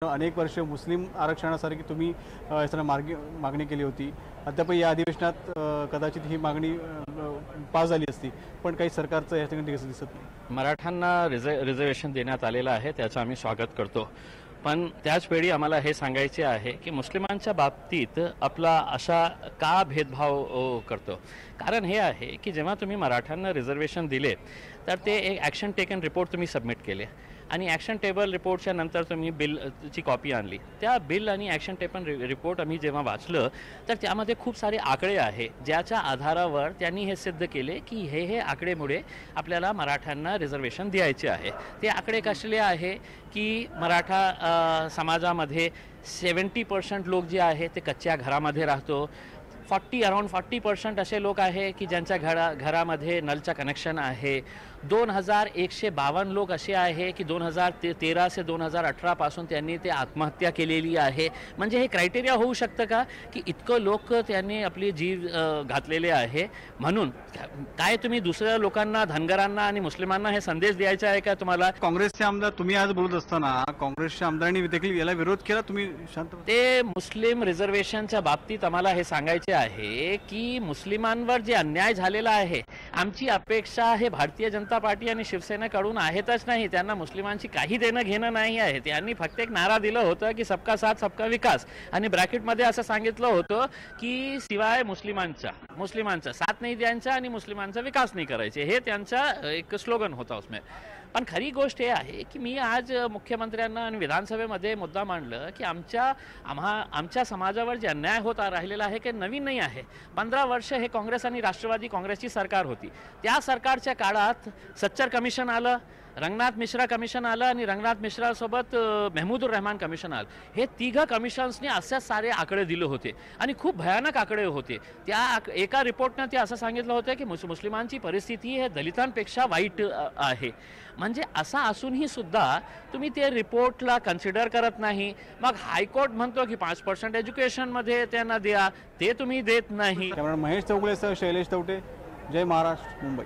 अनेक वर्ष मुस्लिम आरक्षणासारखी तुम्ही यासाठी मागणी केली होती. अद्याप या अधिवेशनात कदाचित ही मागणी पास झाली असती, पण काही सरकारचं या ठिकाणी दिसत नाही. मराठ्यांना रिझर्वेशन देण्यात आलेलं आहे, त्याचं आम्ही स्वागत करतो. पण त्याचवेळी आम्हाला हे सांगायचे आहे की मुस्लिमांच्या बाबतीत आपला अशा का भेदभाव करतो. कारण हे आहे की जेव्हा तुम्ही मराठ्यांना रिझर्वेशन दिले तर ते एक ॲक्शन टेकन रिपोर्ट तुम्ही सबमिट केले आणि ॲक्शन टेबल रिपोर्टच्या नंतर तुम्ही बिलची कॉपी आणली. त्या बिल आणि ॲक्शन टेबल रिपोर्ट आम्ही जेव्हा वाचलं तर त्यामध्ये खूप सारे आकडे आहे ज्याच्या आधारावर त्यांनी हे सिद्ध केले की हे आकडेमुळे आपल्याला मराठ्यांना रिझर्वेशन द्यायचे आहे. ते आकडे कसले आहे की मराठा समाजामध्ये 70% लोक जे आहे ते कच्च्या घरामध्ये राहतो. अराउंड 40% असे लोक आहे की ज्यांच्या घरामध्ये नलचं कनेक्शन आहे. 2152 लोक असे आहे की 2013 से 2018 पासून त्यांनी ते आत्महत्या केलेली आहे. म्हणजे हे क्रायटेरिया होऊ शकतं का की इतकं लोक त्यांनी आपली जीव घातलेले आहे. म्हणून काय तुम्ही दुसऱ्या लोकांना, धनगरांना आणि मुस्लिमांना हे संदेश द्यायचा आहे का तुम्हाला? काँग्रेसचे आमदार तुम्ही आज बोलत असताना काँग्रेसच्या आमदारांनी देखील याला विरोध केला. तुम्ही शांत. ते मुस्लिम रिझर्वेशनच्या बाबतीत आम्हाला हे सांगायचे आहे की मुस्लिमांवर जे अन्याय झालेला आहे, आमची अपेक्षा हे भारतीय जनता पार्टी आणि शिवसेनेकडून आहेतच नाही. त्यांना मुस्लिमांची काही देणं घेणं नाही आहे. त्यांनी फक्त एक नारा दिलं होतं की सबका साथ सबका विकास आणि ब्रॅकेटमध्ये असं सांगितलं होतं की शिवाय मुस्लिमांचा साथ नाही द्यायचा आणि मुस्लिमांचा विकास नाही करायचे. हे त्यांचा एक स्लोगन होता उसमें. पण खरी गोष्ट हे आहे की मी आज मुख्यमंत्र्यांना आणि विधानसभेमध्ये मुद्दा मांडलं की आमच्या समाजावर जे अन्याय होत राहिलेला आहे की नवीन नाही आहे. 15 वर्ष हे काँग्रेस आणि राष्ट्रवादी काँग्रेसची सरकार होती. त्या सरकारच्या काळात सच्चर कमिशन आलं, रंगनाथ मिश्रा कमिशन आलं आणि रंगनाथ मिश्रासोबत महमूदुर रहमान कमिशन आलं. हे तिघं कमिशन्सने असे सारे आकडे दिले होते आणि खूप भयानक आकडे होते. त्या एका रिपोर्टनं ते असं सांगितलं होतं की मुस्लिमांची परिस्थिती हे दलितांपेक्षा वाईट आहे. म्हणजे असं असूनही सुद्धा तुम्ही ते रिपोर्टला कन्सिडर करत नाही. मग हायकोर्ट म्हणतो की 5% एज्युकेशनमध्ये त्यांना द्या, ते तुम्ही देत नाही. महेश चौगुले सह शैलेश तवटे, जय महाराष्ट्र, मुंबई.